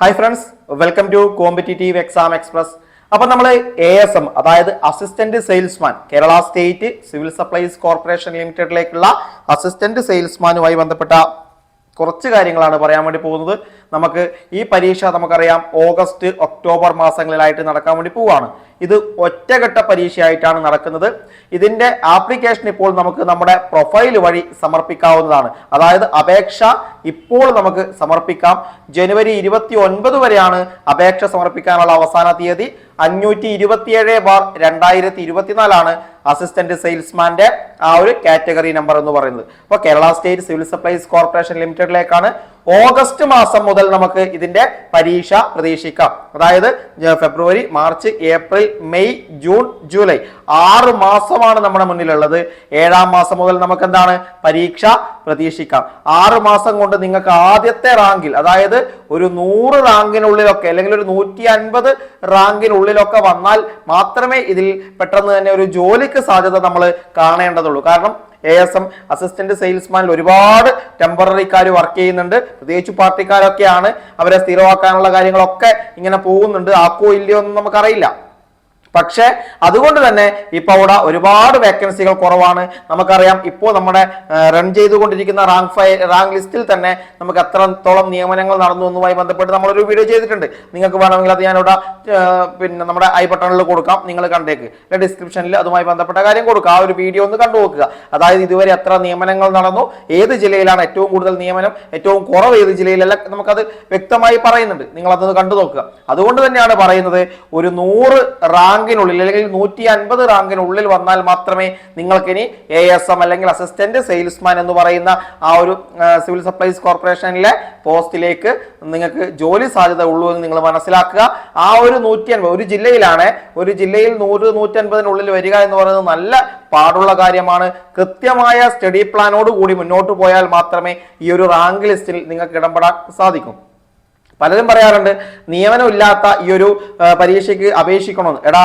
Hi friends, welcome to competitive exam express. അപ്പൊ നമ്മൾ ASM അതായത് assistant salesman Kerala state civil supplies corporation ലിമിറ്റഡിലേക്കുള്ള assistant സെയിൽസ്മാനുമായി ബന്ധപ്പെട്ട കുറച്ച് കാര്യങ്ങളാണ് പറയാൻ വേണ്ടി പോകുന്നത്. നമുക്ക് ഈ പരീക്ഷ നമുക്കറിയാം ഓഗസ്റ്റ് ഒക്ടോബർ മാസങ്ങളിലായിട്ട് നടക്കാൻ വേണ്ടി പോവുകയാണ്. ഇത് ഒറ്റഘട്ട പരീക്ഷയായിട്ടാണ് നടക്കുന്നത്. ഇതിന്റെ ആപ്ലിക്കേഷൻ ഇപ്പോൾ നമുക്ക് നമ്മുടെ പ്രൊഫൈൽ വഴി സമർപ്പിക്കാവുന്നതാണ്. അതായത് അപേക്ഷ ഇപ്പോൾ നമുക്ക് സമർപ്പിക്കാം. ജനുവരി 29 വരെയാണ് അപേക്ഷ സമർപ്പിക്കാനുള്ള അവസാന തീയതി. 527/2024 അസിസ്റ്റന്റ് സെയിൽസ്മാന്റെ ആ ഒരു കാറ്റഗറി നമ്പർ എന്ന് പറയുന്നത്. അപ്പോൾ Kerala state civil supplies corporation ലിമിറ്റഡിലേക്കാണ് ഓഗസ്റ്റ് മാസം മുതൽ നമുക്ക് ഇതിന്റെ പരീക്ഷ പ്രതീക്ഷിക്കാം. അതായത് February, March, April, May, June, July 6 മാസമാണ് നമ്മുടെ മുന്നിലുള്ളത്. 7-ാം മാസം മുതൽ നമുക്ക് എന്താണ് പരീക്ഷ പ്രതീക്ഷിക്കാം. 6 മാസം കൊണ്ട് നിങ്ങൾക്ക് ആദ്യത്തെ റാങ്കിൽ, അതായത് ഒരു 100 റാങ്കിനുള്ളിലൊക്കെ അല്ലെങ്കിൽ ഒരു 150 റാങ്കിനുള്ളിലൊക്കെ വന്നാൽ മാത്രമേ ഇതിൽ പെട്ടെന്ന് തന്നെ ഒരു ജോലിക്ക് സാധ്യത നമ്മൾ കാണേണ്ടതുള്ളൂ. കാരണം ASM അസിസ്റ്റന്റ് സെയിൽസ്മാനിൽ ഒരുപാട് ടെമ്പററിക്കാർ വർക്ക് ചെയ്യുന്നുണ്ട്. പ്രത്യേകിച്ച് പാർട്ടിക്കാരൊക്കെയാണ്. അവരെ സ്ഥിരമാക്കാനുള്ള കാര്യങ്ങളൊക്കെ ഇങ്ങനെ പോകുന്നുണ്ട്. ആക്കോ ഇല്ലയോ ഒന്നും നമുക്കറിയില്ല. പക്ഷെ അതുകൊണ്ട് തന്നെ ഇപ്പൊ അവിടെ ഒരുപാട് വേക്കൻസികൾ കുറവാണ്. നമുക്കറിയാം ഇപ്പോൾ നമ്മുടെ റൺ ചെയ്തുകൊണ്ടിരിക്കുന്ന റാങ്ക് ലിസ്റ്റിൽ തന്നെ നമുക്ക് എത്രത്തോളം നിയമനങ്ങൾ നടന്നു എന്നുമായി ബന്ധപ്പെട്ട് നമ്മളൊരു വീഡിയോ ചെയ്തിട്ടുണ്ട്. നിങ്ങൾക്ക് വേണമെങ്കിൽ അത് ഞാനിവിടെ നമ്മുടെ ഐ ബട്ടണിൽ കൊടുക്കാം, നിങ്ങൾ കണ്ടേക്ക്. ഡിസ്ക്രിപ്ഷനിൽ അതുമായി ബന്ധപ്പെട്ട കാര്യം കൊടുക്കുക. ആ ഒരു വീഡിയോ ഒന്ന് കണ്ടു നോക്കുക. അതായത് ഇതുവരെ എത്ര നിയമനങ്ങൾ നടന്നു, ഏത് ജില്ലയിലാണ് ഏറ്റവും കൂടുതൽ നിയമനം, ഏറ്റവും കുറവ് ഏത് ജില്ലയിലല്ല, നമുക്കത് വ്യക്തമായി പറയുന്നുണ്ട്. നിങ്ങൾ അതൊന്ന് കണ്ടു നോക്കുക. അതുകൊണ്ട് തന്നെയാണ് പറയുന്നത്, ഒരു 100 റാങ്കിനുള്ളിൽ അല്ലെങ്കിൽ 150 റാങ്കിനുള്ളിൽ വന്നാൽ മാത്രമേ നിങ്ങൾക്കിനി ASM അല്ലെങ്കിൽ അസിസ്റ്റന്റ് സെയിൽസ്മാൻ എന്ന് പറയുന്ന ആ ഒരു സിവിൽ സപ്ലൈസ് കോർപ്പറേഷനിലെ പോസ്റ്റിലേക്ക് നിങ്ങൾക്ക് ജോലി സാധ്യത ഉള്ളൂ എന്ന് നിങ്ങൾ മനസ്സിലാക്കുക. ആ ഒരു 150 ഒരു ജില്ലയിലാണ്, ഒരു ജില്ലയിൽ 100-150 വരിക എന്ന് പറയുന്നത് നല്ല പാടുള്ള കാര്യമാണ്. കൃത്യമായ സ്റ്റഡി പ്ലാനോട് കൂടി മുന്നോട്ട് പോയാൽ മാത്രമേ ഈ ഒരു റാങ്ക് ലിസ്റ്റിൽ നിങ്ങൾക്ക് ഇടപെടാൻ സാധിക്കും. പലരും പറയാറുണ്ട്, നിയമനം ഇല്ലാത്ത ഈ ഒരു പരീക്ഷയ്ക്ക് അപേക്ഷിക്കണമെന്ന്. എടാ,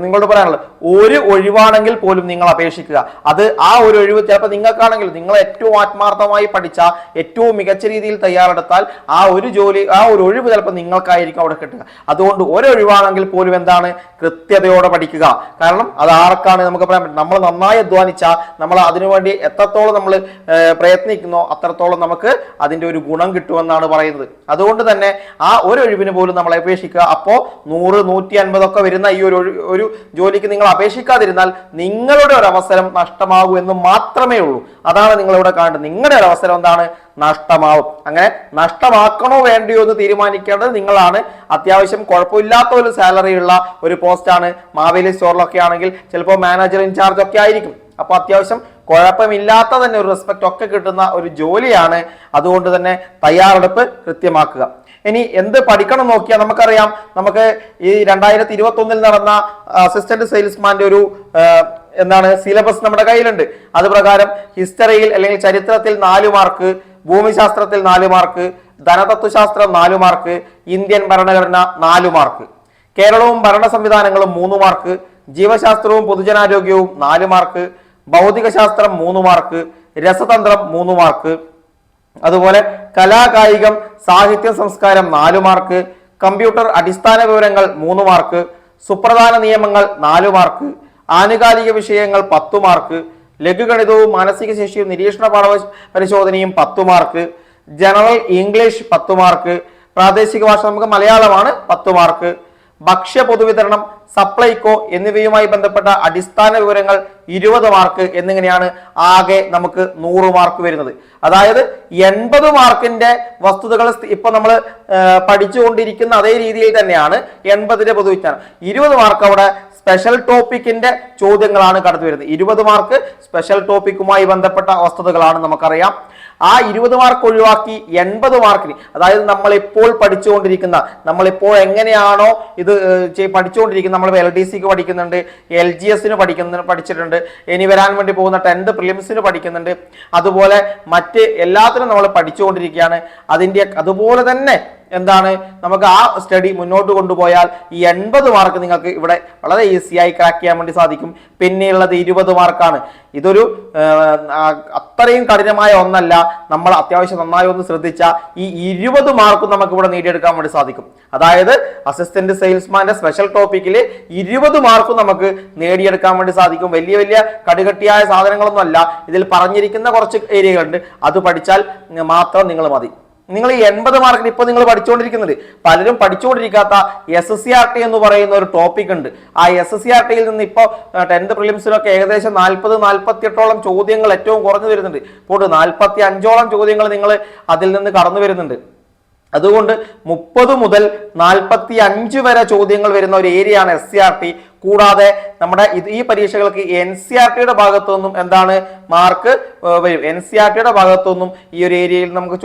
നിങ്ങളോട് പറയാനുള്ളത്, ഒരു ഒഴിവാണെങ്കിൽ പോലും നിങ്ങൾ അപേക്ഷിക്കുക. അത് ആ ഒരു ഒഴിവ് ചിലപ്പോൾ നിങ്ങൾക്കാണെങ്കിൽ, നിങ്ങൾ ഏറ്റവും ആത്മാർത്ഥമായി പഠിച്ച, ഏറ്റവും മികച്ച രീതിയിൽ തയ്യാറെടുത്താൽ ആ ഒരു ജോലി, ആ ഒരു ഒഴിവ് ചിലപ്പോൾ നിങ്ങൾക്കായിരിക്കും അവിടെ കിട്ടുക. അതുകൊണ്ട് ഒരൊഴിവാണെങ്കിൽ പോലും എന്താണ്, കൃത്യതയോടെ പഠിക്കുക. കാരണം അത് ആർക്കാണ് നമുക്ക് പറയാൻ പറ്റും. നമ്മൾ നന്നായി അധ്വാനിച്ചാൽ, നമ്മൾ അതിനുവേണ്ടി എത്രത്തോളം നമ്മൾ പ്രയത്നിക്കുന്നോ അത്രത്തോളം നമുക്ക് അതിന്റെ ഒരു ഗുണം കിട്ടുമെന്നാണ് പറയുന്നത്. അതുകൊണ്ട് തന്നെ ആ ഒരു ഒഴിവിന് പോലും നമ്മൾ അപേക്ഷിക്കുക. അപ്പോൾ 100-150 ഒക്കെ വരുന്ന ഈ ഒരു ജോലിക്ക് നിങ്ങൾ അപേക്ഷിക്കാതിരുന്നാൽ നിങ്ങളുടെ ഒരു അവസരം നഷ്ടമാകും എന്ന് മാത്രമേ ഉള്ളൂ. അതാണ് നിങ്ങളിവിടെ കാണുന്നത്. നിങ്ങളുടെ ഒരു അവസരം എന്താണ്, നഷ്ടമാവും. അങ്ങനെ നഷ്ടമാക്കണോ വേണ്ടിയോ എന്ന് തീരുമാനിക്കേണ്ടത് നിങ്ങളാണ്. അത്യാവശ്യം കുഴപ്പമില്ലാത്ത ഒരു സാലറി ഉള്ള ഒരു പോസ്റ്റാണ്. മാവേലി സ്റ്റോറിലൊക്കെ ആണെങ്കിൽ ചിലപ്പോൾ മാനേജർ ഇൻചാർജ് ഒക്കെ ആയിരിക്കും. അപ്പൊ അത്യാവശ്യം കുഴപ്പമില്ലാത്ത തന്നെ ഒരു റെസ്പെക്ട് ഒക്കെ കിട്ടുന്ന ഒരു ജോലിയാണ്. അതുകൊണ്ട് തന്നെ തയ്യാറെടുപ്പ് കൃത്യമാക്കുക. ഇനി എന്ത് പഠിക്കണം നോക്കിയാൽ നമുക്കറിയാം, നമുക്ക് ഈ 2021 നടന്ന അസിസ്റ്റന്റ് സെയിൽസ്മാന്റെ ഒരു സിലബസ് നമ്മുടെ കയ്യിലുണ്ട്. അത് പ്രകാരം ഹിസ്റ്ററിയിൽ അല്ലെങ്കിൽ ചരിത്രത്തിൽ 4 മാർക്ക്, ഭൂമിശാസ്ത്രത്തിൽ 4 മാർക്ക്, ധനതത്വശാസ്ത്രം 4 മാർക്ക്, ഇന്ത്യൻ ഭരണഘടന 4 മാർക്ക്, കേരളവും ഭരണ സംവിധാനങ്ങളും 3 മാർക്ക്, ജീവശാസ്ത്രവും പൊതുജനാരോഗ്യവും 4 മാർക്ക്, ഭൗതികശാസ്ത്രം 3 മാർക്ക്, രസതന്ത്രം 3 മാർക്ക്, അതുപോലെ കലാകായികം, സാഹിത്യം, സംസ്കാരം 4 മാർക്ക്, കമ്പ്യൂട്ടർ അടിസ്ഥാന വിവരങ്ങൾ 3 മാർക്ക്, സുപ്രധാന നിയമങ്ങൾ 4 മാർക്ക്, ആനുകാലിക വിഷയങ്ങൾ 10 മാർക്ക്, ലഘുഗണിതവും മാനസിക ശേഷിയും നിരീക്ഷണ പാഠ പരിശോധനയും 10 മാർക്ക്, ജനറൽ ഇംഗ്ലീഷ് 10 മാർക്ക്, പ്രാദേശിക ഭാഷ നമുക്ക് മലയാളമാണ് 10 മാർക്ക്, ഭക്ഷ്യ പൊതുവിതരണം, സപ്ലൈകോ എന്നിവയുമായി ബന്ധപ്പെട്ട അടിസ്ഥാന വിവരങ്ങൾ 20 മാർക്ക് എന്നിങ്ങനെയാണ് ആകെ നമുക്ക് 100 മാർക്ക് വരുന്നത്. അതായത് 80 മാർക്കിന്റെ വസ്തുതകൾ ഇപ്പൊ നമ്മൾ പഠിച്ചുകൊണ്ടിരിക്കുന്ന അതേ രീതിയിൽ തന്നെയാണ് 80ന്റെ പൊതുവിജ്ഞാനം. 20 മാർക്ക് അവിടെ സ്പെഷ്യൽ ടോപ്പിക്കിന്റെ ചോദ്യങ്ങളാണ് കടന്നു വരുന്നത്. 20 മാർക്ക് സ്പെഷ്യൽ ടോപ്പിക്കുമായി ബന്ധപ്പെട്ട വസ്തുതകളാണ് നമുക്കറിയാം. ആ 20 മാർക്ക് ഒഴിവാക്കി 80 മാർക്കിന്, അതായത് നമ്മളിപ്പോൾ പഠിച്ചുകൊണ്ടിരിക്കുന്ന, നമ്മളിപ്പോൾ എങ്ങനെയാണോ ഇത് പഠിച്ചുകൊണ്ടിരിക്കുന്നത്, നമ്മൾ LDCക്ക് പഠിക്കുന്നുണ്ട്, LGSന് പഠിച്ചിട്ടുണ്ട്, ഇനി വരാൻ വേണ്ടി പോകുന്ന 10th പ്രിലിംസിന് പഠിക്കുന്നുണ്ട്, അതുപോലെ മറ്റ് എല്ലാത്തിനും നമ്മൾ പഠിച്ചുകൊണ്ടിരിക്കുകയാണ്. അതുപോലെ തന്നെ എന്താണ് നമുക്ക് ആ സ്റ്റഡി മുന്നോട്ട് കൊണ്ടുപോയാൽ ഈ 80 മാർക്ക് നിങ്ങൾക്ക് ഇവിടെ വളരെ ഈസിയായി ക്രാക്ക് ചെയ്യാൻ വേണ്ടി സാധിക്കും. പിന്നെയുള്ളത് 20 മാർക്കാണ്. ഇതൊരു അത്രയും കഠിനമായ ഒന്നല്ല. നമ്മൾ അത്യാവശ്യം നന്നായി ഒന്ന് ശ്രദ്ധിച്ച ഈ 20 മാർക്കും നമുക്ക് ഇവിടെ നേടിയെടുക്കാൻ വേണ്ടി സാധിക്കും. അതായത് അസിസ്റ്റന്റ് സെയിൽസ്മാന്റെ സ്പെഷ്യൽ ടോപ്പിക്കിൽ 20 മാർക്കും നമുക്ക് നേടിയെടുക്കാൻ വേണ്ടി സാധിക്കും. വലിയ വലിയ കടുകട്ടിയായ സാധനങ്ങളൊന്നും അല്ല. ഇതിൽ പറഞ്ഞിരിക്കുന്ന കുറച്ച് ഏരിയകളുണ്ട്. അത് പഠിച്ചാൽ മാത്രം നിങ്ങൾ മതി. നിങ്ങൾ ഈ 80 മാർക്കിന് ഇപ്പൊ നിങ്ങൾ പഠിച്ചുകൊണ്ടിരിക്കുന്നുണ്ട്. പലരും പഠിച്ചുകൊണ്ടിരിക്കാത്ത SSCRT എന്ന് പറയുന്ന ഒരു ടോപ്പിക് ഉണ്ട്. ആ SSCRTയിൽ നിന്ന് ഇപ്പോൾ 10th പ്രിലിംസിലൊക്കെ ഏകദേശം 40-48ഓളം ചോദ്യങ്ങൾ ഏറ്റവും കുറഞ്ഞു വരുന്നുണ്ട്. ഇപ്പോൾ 45ഓളം ചോദ്യങ്ങൾ നിങ്ങൾ അതിൽ നിന്ന് കടന്നു വരുന്നുണ്ട്. അതുകൊണ്ട് 30 മുതൽ 45 വരെ ചോദ്യങ്ങൾ വരുന്ന ഒരു ഏരിയയാണ് SCRT. കൂടാതെ നമ്മുടെ ഈ പരീക്ഷകൾക്ക് NCERTയുടെ ഭാഗത്തു നിന്നും എന്താണ് മാർക്ക് വരും. NCERTയുടെ ഭാഗത്തു നിന്നും ഈ ഒരു ഏരിയയിൽ നമുക്ക്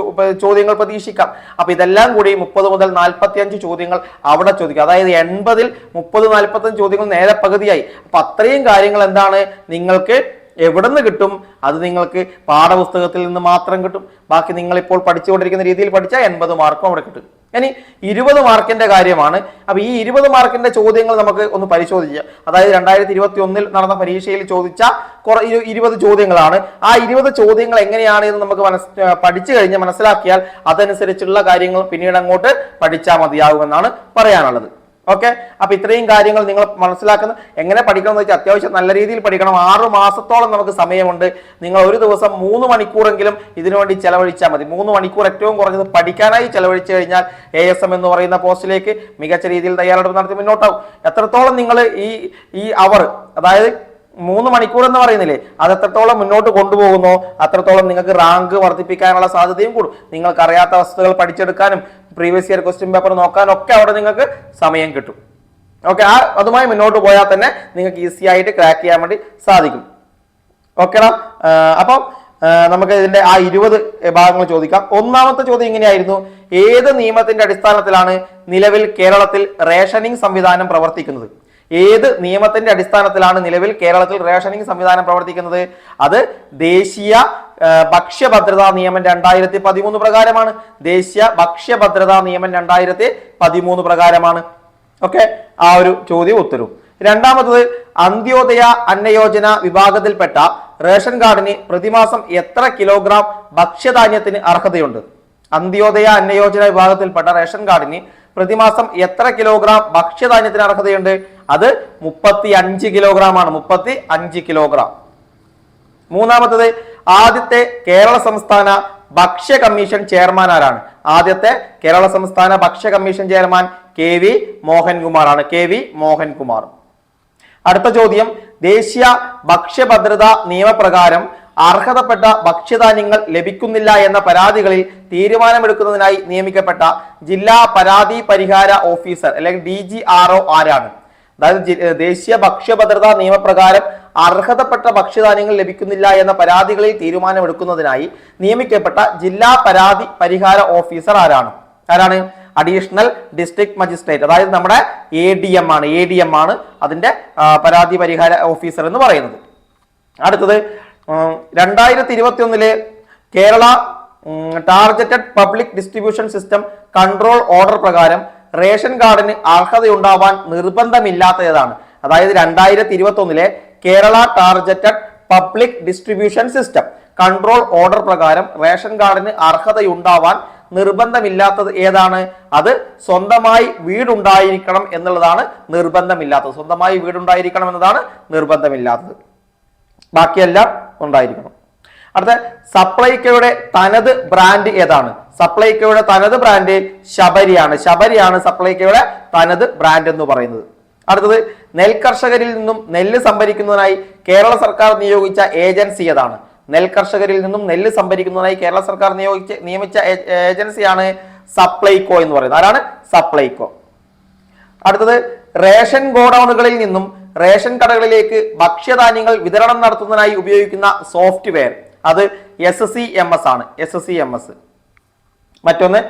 ചോദ്യങ്ങൾ പ്രതീക്ഷിക്കാം. അപ്പൊ ഇതെല്ലാം കൂടി 30 മുതൽ 45 ചോദ്യങ്ങൾ അവിടെ ചോദിക്കും. അതായത് 80-ൽ 30-45 ചോദ്യങ്ങൾ നേരെ പകുതിയായി. അപ്പൊ അത്രയും കാര്യങ്ങൾ എന്താണ് നിങ്ങൾക്ക് എവിടെ നിന്ന് കിട്ടും? അത് നിങ്ങൾക്ക് പാഠപുസ്തകത്തിൽ നിന്ന് മാത്രം കിട്ടും. ബാക്കി നിങ്ങൾ ഇപ്പോൾ പഠിച്ചുകൊണ്ടിരിക്കുന്ന രീതിയിൽ പഠിച്ചാൽ 80 മാർക്കും അവിടെ കിട്ടും. ഇനി 20 മാർക്കിന്റെ കാര്യമാണ്. അപ്പൊ ഈ 20 മാർക്കിന്റെ ചോദ്യങ്ങൾ നമുക്ക് ഒന്ന് പരിശോധിക്കാം. അതായത് 2021 നടന്ന പരീക്ഷയിൽ ചോദിച്ച 20 ചോദ്യങ്ങളാണ്. ആ 20 ചോദ്യങ്ങൾ എങ്ങനെയാണ് എന്ന് നമുക്ക് പഠിച്ചു കഴിഞ്ഞ് മനസ്സിലാക്കിയാൽ അതനുസരിച്ചുള്ള കാര്യങ്ങൾ പിന്നീട് അങ്ങോട്ട് പഠിച്ചാൽ മതിയാകുമെന്നാണ് പറയാനുള്ളത്. ഓക്കെ, അപ്പൊ ഇത്രയും കാര്യങ്ങൾ നിങ്ങൾ മനസ്സിലാക്കുന്ന എങ്ങനെ പഠിക്കണം എന്ന് വെച്ചാൽ അത്യാവശ്യം നല്ല രീതിയിൽ പഠിക്കണം. 6 മാസത്തോളം നമുക്ക് സമയമുണ്ട്. നിങ്ങൾ ഒരു ദിവസം 3 മണിക്കൂറെങ്കിലും ഇതിനുവേണ്ടി ചെലവഴിച്ചാൽ മതി. 3 മണിക്കൂർ ഏറ്റവും കുറഞ്ഞത് പഠിക്കാനായി ചെലവഴിച്ചു കഴിഞ്ഞാൽ ASM എന്ന് പറയുന്ന പോസ്റ്റിലേക്ക് മികച്ച രീതിയിൽ തയ്യാറെടുപ്പ് നടത്തി മുന്നോട്ടാവും. എത്രത്തോളം നിങ്ങൾ ഈ അവർ അതായത് 3 മണിക്കൂർ എന്ന് പറയുന്നില്ലേ, അത് എത്രത്തോളം മുന്നോട്ട് കൊണ്ടുപോകുന്നോ അത്രത്തോളം നിങ്ങൾക്ക് റാങ്ക് വർദ്ധിപ്പിക്കാനുള്ള സാധ്യതയും കൂടും. നിങ്ങൾക്ക് അറിയാത്ത വസ്തുതകൾ പഠിച്ചെടുക്കാനും പ്രീവിയസ് ഇയർ ക്വസ്റ്റ്യൻ പേപ്പർ നോക്കാനും ഒക്കെ അവിടെ നിങ്ങൾക്ക് സമയം കിട്ടും. ഓക്കെ, അതുമായി മുന്നോട്ട് പോയാൽ തന്നെ നിങ്ങൾക്ക് ഈസി ആയിട്ട് ക്രാക്ക് ചെയ്യാൻ വേണ്ടി സാധിക്കും. ഓക്കേടാ, അപ്പം നമുക്ക് ഇതിന്റെ ആ 20 ഭാഗങ്ങൾ ചോദിക്കാം. ഒന്നാമത്തെ ചോദ്യം ഇങ്ങനെയായിരുന്നു: ഏത് നിയമത്തിന്റെ അടിസ്ഥാനത്തിലാണ് നിലവിൽ കേരളത്തിൽ റേഷനിങ് സംവിധാനം പ്രവർത്തിക്കുന്നത്? ഏത് നിയമത്തിന്റെ അടിസ്ഥാനത്തിലാണ് നിലവിൽ കേരളത്തിൽ റേഷനിങ് സംവിധാനം പ്രവർത്തിക്കുന്നത്? അത് ദേശീയ ഭക്ഷ്യഭദ്രതാ നിയമം 2013 പ്രകാരമാണ്. ദേശീയ ഭക്ഷ്യഭദ്രതാ നിയമം 2013 പ്രകാരമാണ്. ഓക്കെ, ആ ഒരു ചോദ്യം ഉത്തരവും. രണ്ടാമത്തത്: അന്ത്യോദയ അന്നയോജന വിഭാഗത്തിൽപ്പെട്ട റേഷൻ കാർഡിന് പ്രതിമാസം എത്ര കിലോഗ്രാം ഭക്ഷ്യധാന്യത്തിന് അർഹതയുണ്ട്? അന്ത്യോദയ അന്നയോജന വിഭാഗത്തിൽപ്പെട്ട റേഷൻ കാർഡിന് പ്രതിമാസം എത്ര കിലോഗ്രാം ഭക്ഷ്യധാന്യത്തിന് അർഹതയുണ്ട്? അത് 35 കിലോഗ്രാം ആണ്. 35 കിലോഗ്രാം. മൂന്നാമത്തത്: ആദ്യത്തെ കേരള സംസ്ഥാന ഭക്ഷ്യ കമ്മീഷൻ ചെയർമാൻ ആരാണ്? ആദ്യത്തെ കേരള സംസ്ഥാന ഭക്ഷ്യ കമ്മീഷൻ ചെയർമാൻ KV മോഹൻകുമാർ ആണ്. KV മോഹൻകുമാർ. അടുത്ത ചോദ്യം: ദേശീയ ഭക്ഷ്യഭദ്രതാ നിയമപ്രകാരം അർഹതപ്പെട്ട ഭക്ഷ്യധാന്യങ്ങൾ ലഭിക്കുന്നില്ല എന്ന പരാതികളിൽ തീരുമാനമെടുക്കുന്നതിനായി നിയമിക്കപ്പെട്ട ജില്ലാ പരാതി പരിഹാര ഓഫീസർ അല്ലെങ്കിൽ DGRO ആരാണ്? അതായത് ദേശീയ ഭക്ഷ്യഭദ്രതാ നിയമപ്രകാരം അർഹതപ്പെട്ട ഭക്ഷ്യധാന്യങ്ങൾ ലഭിക്കുന്നില്ല എന്ന പരാതികളിൽ തീരുമാനമെടുക്കുന്നതിനായി നിയമിക്കപ്പെട്ട ജില്ലാ പരാതി പരിഹാര ഓഫീസർ ആരാണ്? അഡീഷണൽ ഡിസ്ട്രിക്ട് മജിസ്ട്രേറ്റ്, അതായത് നമ്മുടെ ADM ആണ് അതിന്റെ പരാതി പരിഹാര ഓഫീസർ എന്ന് പറയുന്നത്. അടുത്തത് 2021 Kerala targeted public distribution system control order പ്രകാരം റേഷൻ കാർഡിന് അർഹതയുണ്ടാവാൻ നിർബന്ധമില്ലാത്തതാണ്. അതായത് 2021 Kerala targeted public distribution system control order പ്രകാരം റേഷൻ കാർഡിന് അർഹതയുണ്ടാവാൻ നിർബന്ധമില്ലാത്തത് ഏതാണ്? അത് സ്വന്തമായി വീടുണ്ടായിരിക്കണം എന്നുള്ളതാണ് നിർബന്ധമില്ലാത്തത്. സ്വന്തമായി വീടുണ്ടായിരിക്കണം എന്നതാണ് നിർബന്ധമില്ലാത്തത്. ബാക്കിയെല്ലാം ഉണ്ടായിരിക്കണം. അടുത്ത സപ്ലൈകോയുടെ തനത് ബ്രാൻഡ് ഏതാണ്? സപ്ലൈകോയുടെ തനത് ബ്രാൻഡ് ശബരിയാണ്. ശബരിയാണ് സപ്ലൈകോയുടെ തനത് ബ്രാൻഡ് എന്ന് പറയുന്നത്. അടുത്തത് നെൽകർഷകരിൽ നിന്നും നെല്ല് സംഭരിക്കുന്നതിനായി കേരള സർക്കാർ നിയോഗിച്ച ഏജൻസി ഏതാണ്? നെൽകർഷകരിൽ നിന്നും നെല്ല് സംഭരിക്കുന്നതിനായി കേരള സർക്കാർ നിയമിച്ച ഏജൻസിയാണ് സപ്ലൈകോ എന്ന് പറയുന്നത്. ആരാണ്? സപ്ലൈകോ. അടുത്തത് റേഷൻ ഗോഡൌണുകളിൽ നിന്നും റേഷൻ കടകളിലേക്ക് ഭക്ഷ്യധാന്യങ്ങൾ വിതരണം നടത്തുന്നതിനായി ഉപയോഗിക്കുന്ന സോഫ്റ്റ്വെയർ, അത് SCMS ആണ്. SCMS. മറ്റൊന്ന്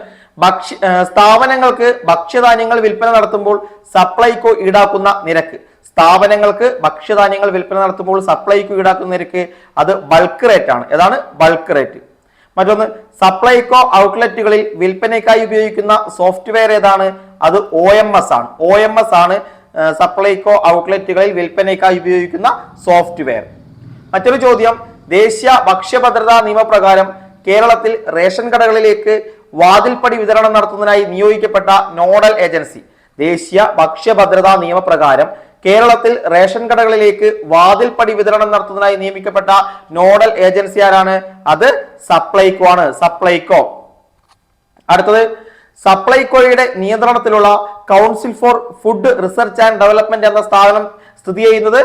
സ്ഥാപനങ്ങൾക്ക് ഭക്ഷ്യധാന്യങ്ങൾ വിൽപ്പന നടത്തുമ്പോൾ സപ്ലൈകോ ഈടാക്കുന്ന നിരക്ക്. സ്ഥാപനങ്ങൾക്ക് ഭക്ഷ്യധാന്യങ്ങൾ വിൽപ്പന നടത്തുമ്പോൾ സപ്ലൈകോ ഈടാക്കുന്ന നിരക്ക് അത് ബൾക്ക് റേറ്റ് ആണ്. ഏതാണ്? Bulk rate. മറ്റൊന്ന് സപ്ലൈകോ ഔട്ട്ലെറ്റുകളിൽ വിൽപ്പനയ്ക്കായി ഉപയോഗിക്കുന്ന സോഫ്റ്റ്വെയർ ഏതാണ്? അത് OMS ആണ്. OMS ആണ് സപ്ലൈകോ ഔട്ട്ലെറ്റുകളിൽ വിൽപ്പനയ്ക്കായി ഉപയോഗിക്കുന്ന സോഫ്റ്റ്വെയർ. മറ്റൊരു ചോദ്യം, ദേശീയ ഭക്ഷ്യഭദ്രതാ നിയമപ്രകാരം കേരളത്തിൽ റേഷൻ കടകളിലേക്ക് വാതിൽപ്പടി വിതരണം നടത്തുന്നതിനായി നിയോഗിക്കപ്പെട്ട നോഡൽ ഏജൻസി. ദേശീയ ഭക്ഷ്യഭദ്രതാ നിയമപ്രകാരം കേരളത്തിൽ റേഷൻ കടകളിലേക്ക് വാതിൽപ്പടി വിതരണം നടത്തുന്നതിനായി നിയമിക്കപ്പെട്ട നോഡൽ ഏജൻസി ആരാണ്? അത് സപ്ലൈകോ ആണ്. സപ്ലൈകോ. അടുത്തത്, സപ്ലൈകോയുടെ നിയന്ത്രണത്തിലുള്ള council for food research and development എന്ന സ്ഥാപനം സ്ഥിതി ചെയ്യുന്നത്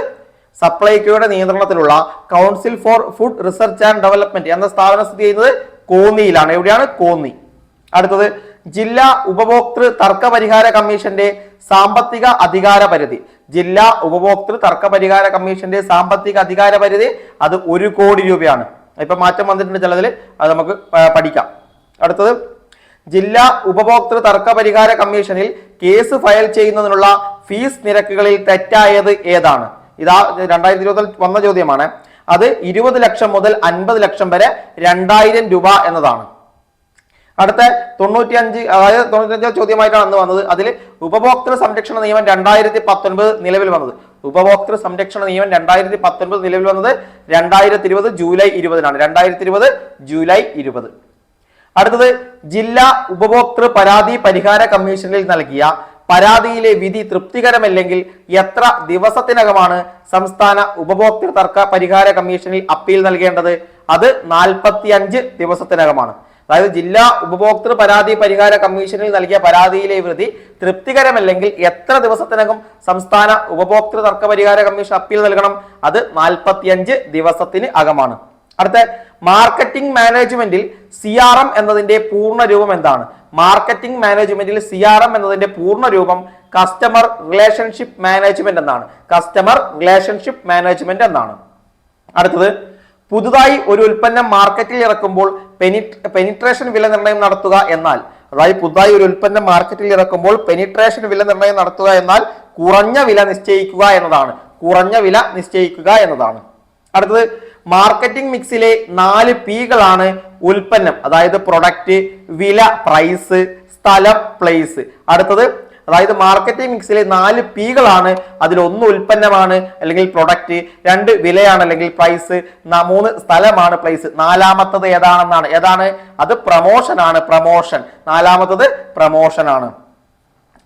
സപ്ലൈകോയുടെ നിയന്ത്രണത്തിലുള്ള council for food research and development എന്ന സ്ഥാപനം സ്ഥിതി ചെയ്യുന്നത് കോന്നിയിലാണ്. എവിടെയാണ്? കോന്നി. അടുത്തത്, ജില്ലാ ഉപഭോക്തൃ തർക്ക പരിഹാര കമ്മീഷന്റെ സാമ്പത്തിക അധികാര പരിധി. ജില്ലാ ഉപഭോക്തൃ തർക്ക പരിഹാര കമ്മീഷന്റെ സാമ്പത്തിക അധികാര പരിധി അത് 1 കോടി രൂപയാണ്. ഇപ്പൊ മാറ്റം വന്നിട്ടുണ്ട് ചിലതിൽ, അത് നമുക്ക് പഠിക്കാം. അടുത്തത്, ജില്ലാ ഉപഭോക്തൃ തർക്ക പരിഹാര കമ്മീഷനിൽ കേസ് ഫയൽ ചെയ്യുന്നതിനുള്ള ഫീസ് നിരക്കുകളിൽ തെറ്റായത് ഏതാണ്? ഇതാ 2020 വന്ന ചോദ്യമാണ്. അത് 20 ലക്ഷം മുതൽ 50 ലക്ഷം വരെ 2000 രൂപ എന്നതാണ്. അടുത്ത 95, അതായത് 95 ചോദ്യമായിട്ടാണ് അന്ന് വന്നത്. അതിൽ ഉപഭോക്തൃ സംരക്ഷണ നിയമം 2019 നിലവിൽ വന്നത്. ഉപഭോക്തൃ സംരക്ഷണ നിയമം 2019 നിലവിൽ വന്നത് 2020 ജൂലൈ 20-നാണ്. 2020 ജൂലൈ 20. അടുത്തത്, ജില്ലാ ഉപഭോക്തൃ പരാതി പരിഹാര കമ്മീഷനിൽ നൽകിയ പരാതിയിലെ വിധി തൃപ്തികരമല്ലെങ്കിൽ എത്ര ദിവസത്തിനകമാണ് സംസ്ഥാന ഉപഭോക്തൃ തർക്ക പരിഹാര കമ്മീഷനിൽ അപ്പീൽ നൽകേണ്ടത്? അത് 45 ദിവസത്തിനകമാണ്. അതായത് ജില്ലാ ഉപഭോക്തൃ പരാതി പരിഹാര കമ്മീഷനിൽ നൽകിയ പരാതിയിലെ വിധി തൃപ്തികരമല്ലെങ്കിൽ എത്ര ദിവസത്തിനകം സംസ്ഥാന ഉപഭോക്തൃ തർക്ക പരിഹാര കമ്മീഷൻ അപ്പീൽ നൽകണം? അത് 45 ദിവസത്തിന് അകമാണ്. അടുത്ത, മാർക്കറ്റിംഗ് മാനേജ്മെന്റിൽ CRM എന്നതിന്റെ പൂർണ്ണ രൂപം എന്താണ്? മാർക്കറ്റിംഗ് മാനേജ്മെന്റിൽ CRM എന്നതിന്റെ പൂർണ്ണ രൂപം കസ്റ്റമർ റിലേഷൻഷിപ്പ് മാനേജ്മെന്റ് എന്നാണ്. കസ്റ്റമർ റിലേഷൻഷിപ്പ് മാനേജ്മെന്റ് എന്നാണ്. അടുത്തത്, പുതുതായി ഒരു ഉൽപ്പന്നം മാർക്കറ്റിൽ ഇറക്കുമ്പോൾ പെനിട്രേഷൻ വില നിർണ്ണയം നടത്തുക എന്നാൽ, അതായത് പുതുതായി ഒരു ഉൽപ്പന്നം മാർക്കറ്റിൽ ഇറക്കുമ്പോൾ പെനിട്രേഷൻ വില നിർണ്ണയം നടത്തുക എന്നാൽ കുറഞ്ഞ വില നിശ്ചയിക്കുക എന്നതാണ്. കുറഞ്ഞ വില നിശ്ചയിക്കുക എന്നതാണ്. അടുത്തത്, മാർക്കറ്റിംഗ് മിക്സിലെ 4 Pകളാണ് ഉൽപ്പന്നം, അതായത് പ്രൊഡക്റ്റ്, വില, പ്രൈസ്, സ്ഥലം, പ്ലേസ്. അടുത്തത്, അതായത് മാർക്കറ്റിംഗ് മിക്സിലെ 4 Pകളാണ്. അതിലൊന്ന് ഉൽപ്പന്നമാണ് അല്ലെങ്കിൽ പ്രൊഡക്റ്റ്, 2 വിലയാണ് അല്ലെങ്കിൽ പ്രൈസ്, 3 സ്ഥലമാണ് പ്ലേസ്. നാലാമത്തത് ഏതാണെന്നാണ്? ഏതാണ്? അത് പ്രമോഷൻ ആണ്. പ്രമോഷൻ. നാലാമത്തത് പ്രമോഷൻ ആണ്.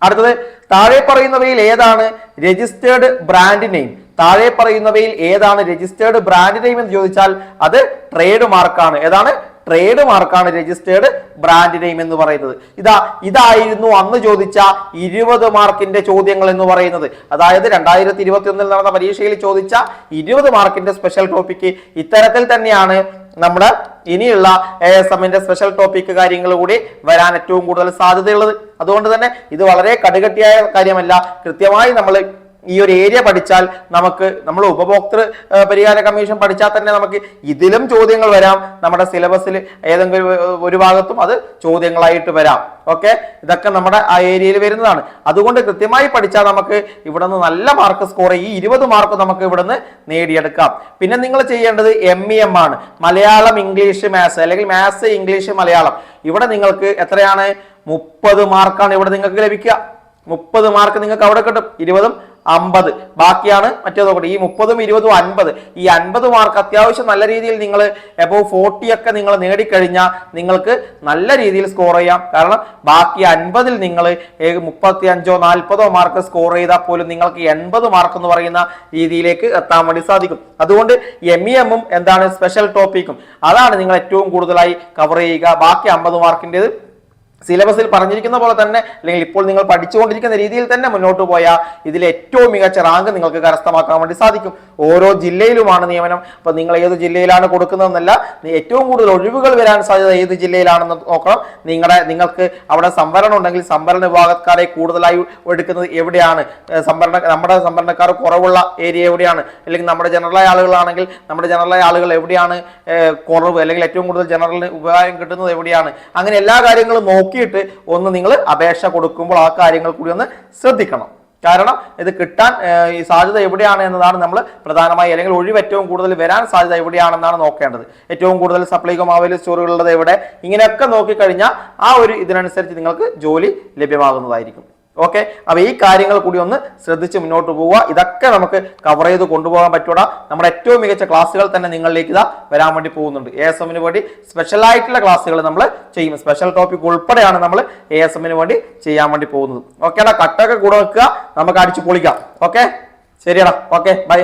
അടുത്തത്, താഴെ പറയുന്നവയിൽ ഏതാണ് രജിസ്റ്റേർഡ് ബ്രാൻഡ് നെയിം? താഴെ പറയുന്നവയിൽ ഏതാണ് രജിസ്റ്റേർഡ് ബ്രാൻഡ് നെയിം എന്ന് ചോദിച്ചാൽ അത് ട്രേഡ് മാർക്കാണ്. ഏതാണ്? ട്രേഡ് മാർക്കാണ് രജിസ്റ്റേർഡ് ബ്രാൻഡ് നെയിം എന്ന് പറയുന്നത്. ഇതായിരുന്നു അന്ന് ചോദിച്ച 20 മാർക്കിന്റെ ചോദ്യങ്ങൾ എന്ന് പറയുന്നത്. അതായത് 2021 നടന്ന പരീക്ഷയിൽ ചോദിച്ച 20 മാർക്കിന്റെ സ്പെഷ്യൽ ടോപ്പിക്ക് ഇത്തരത്തിൽ തന്നെയാണ്. നമ്മുടെ ഇനിയുള്ള ASMന്റെ സ്പെഷ്യൽ ടോപ്പിക് കാര്യങ്ങൾ കൂടി വരാൻ ഏറ്റവും കൂടുതൽ സാധ്യതയുള്ളത്. അതുകൊണ്ട് തന്നെ ഇത് വളരെ കടുകട്ടിയായ കാര്യമല്ല. കൃത്യമായി നമ്മൾ ഈ ഒരു ഏരിയ പഠിച്ചാൽ നമ്മൾ ഉപഭോക്തൃ പരിഹാര കമ്മീഷൻ പഠിച്ചാൽ തന്നെ നമുക്ക് ഇതിലും ചോദ്യങ്ങൾ വരാം. നമ്മുടെ സിലബസിൽ ഏതെങ്കിലും ഒരു ഭാഗത്തും അത് ചോദ്യങ്ങളായിട്ട് വരാം. ഓക്കെ, ഇതൊക്കെ നമ്മുടെ ആ ഏരിയയിൽ വരുന്നതാണ്. അതുകൊണ്ട് കൃത്യമായി പഠിച്ചാൽ നമുക്ക് ഇവിടെ നിന്ന് നല്ല മാർക്ക് സ്കോർ ഈ 20 മാർക്ക് നമുക്ക് ഇവിടെ നിന്ന് നേടിയെടുക്കാം. പിന്നെ നിങ്ങൾ ചെയ്യേണ്ടത് MEM ആണ്, മലയാളം ഇംഗ്ലീഷ് മാത്സ്, അല്ലെങ്കിൽ മാത്സ് ഇംഗ്ലീഷ് മലയാളം. ഇവിടെ നിങ്ങൾക്ക് എത്രയാണ്? 30 മാർക്കാണ് ഇവിടെ നിങ്ങൾക്ക് ലഭിക്കുക. 30 മാർക്ക് നിങ്ങൾക്ക് അവിടെ കിട്ടും. 20ഉം 50 ബാക്കിയാണ് മറ്റേത്. നോക്കട്ടെ, ഈ 30ഉം 20ഉം 50. ഈ 50 മാർക്ക് അത്യാവശ്യം നല്ല രീതിയിൽ നിങ്ങൾ എബോവ് 40 ഒക്കെ നിങ്ങൾ നേടിക്കഴിഞ്ഞാൽ നിങ്ങൾക്ക് നല്ല രീതിയിൽ സ്കോർ ചെയ്യാം. കാരണം ബാക്കി 50ൽ നിങ്ങൾ 35ഓ 40ഓ മാർക്ക് സ്കോർ ചെയ്താൽ പോലും നിങ്ങൾക്ക് 80 മാർക്ക് എന്ന് പറയുന്ന രീതിയിലേക്ക് എത്താൻ വേണ്ടി സാധിക്കും. അതുകൊണ്ട് MEM എന്താണ്? സ്പെഷ്യൽ ടോപ്പിക്കും അതാണ് നിങ്ങൾ ഏറ്റവും കൂടുതലായി കവർ ചെയ്യുക. ബാക്കി 50 മാർക്കിൻ്റെത് സിലബസിൽ പറഞ്ഞിരിക്കുന്ന പോലെ തന്നെ, അല്ലെങ്കിൽ ഇപ്പോൾ നിങ്ങൾ പഠിച്ചുകൊണ്ടിരിക്കുന്ന രീതിയിൽ തന്നെ മുന്നോട്ട് പോയാൽ ഇതിൽ ഏറ്റവും മികച്ച റാങ്ക് നിങ്ങൾക്ക് കരസ്ഥമാക്കാൻ വേണ്ടി സാധിക്കും. ഓരോ ജില്ലയിലുമാണ് നിയമനം. അപ്പൊ നിങ്ങൾ ഏത് ജില്ലയിലാണ് കൊടുക്കുന്നതെന്നല്ല, ഏറ്റവും കൂടുതൽ ഒഴിവുകൾ വരാൻ സാധ്യത ഏത് ജില്ലയിലാണെന്ന് നോക്കണം. നിങ്ങൾക്ക് അവിടെ സംവരണം ഉണ്ടെങ്കിൽ സംവരണ വിഭാഗക്കാരെ കൂടുതലായി എടുക്കുന്നത് എവിടെയാണ്? നമ്മുടെ സംവരണക്കാർ കുറവുള്ള ഏരിയ എവിടെയാണ്? അല്ലെങ്കിൽ നമ്മുടെ ജനറലായ ആളുകളാണെങ്കിൽ നമ്മുടെ ജനറലായ ആളുകൾ എവിടെയാണ് കുറവ്, അല്ലെങ്കിൽ ഏറ്റവും കൂടുതൽ ജനറലിന് ഉപകാരം കിട്ടുന്നത് എവിടെയാണ്? അങ്ങനെ എല്ലാ കാര്യങ്ങളും നോക്കിയിട്ട് ഒന്ന് നിങ്ങൾ അപേക്ഷ കൊടുക്കുമ്പോൾ ആ കാര്യങ്ങൾ കൂടി ഒന്ന് ശ്രദ്ധിക്കണം. കാരണം ഇത് കിട്ടാൻ ഈ സാധ്യത എവിടെയാണ് എന്നതാണ് നമ്മൾ പ്രധാനമായി, അല്ലെങ്കിൽ ഒഴിവ് ഏറ്റവും കൂടുതൽ വരാൻ സാധ്യത എവിടെയാണെന്നാണ് നോക്കേണ്ടത്. ഏറ്റവും കൂടുതൽ സപ്ലൈകോ മാവേലി സ്റ്റോറുകളുള്ളത് എവിടെ, ഇങ്ങനെയൊക്കെ നോക്കിക്കഴിഞ്ഞാൽ ആ ഒരു ഇതിനനുസരിച്ച് നിങ്ങൾക്ക് ജോലി ലഭ്യമാകുന്നതായിരിക്കും. ഓക്കെ, അപ്പൊ ഈ കാര്യങ്ങൾ കൂടി ഒന്ന് ശ്രദ്ധിച്ച് മുന്നോട്ട് പോവുക. ഇതൊക്കെ നമുക്ക് കവർ ചെയ്ത് കൊണ്ടുപോകാൻ പറ്റൂടാ. നമ്മുടെ ഏറ്റവും മികച്ച ക്ലാസ്സുകൾ തന്നെ നിങ്ങളിലേക്ക് ഇതാ വരാൻ വേണ്ടി പോകുന്നുണ്ട്. ASMന് വേണ്ടി സ്പെഷ്യൽ ആയിട്ടുള്ള ക്ലാസ്സുകൾ നമ്മൾ ചെയ്യും. സ്പെഷ്യൽ ടോപ്പിക് ഉൾപ്പെടെയാണ് നമ്മൾ ASMന് വേണ്ടി ചെയ്യാൻ വേണ്ടി പോകുന്നത്. ഓക്കേടാ, കട്ടൊക്കെ കൂടെ വെക്കുക, നമുക്ക് അടിച്ചു പൊളിക്കാം. ഓക്കെ, ശരിയടാ. Okay, by.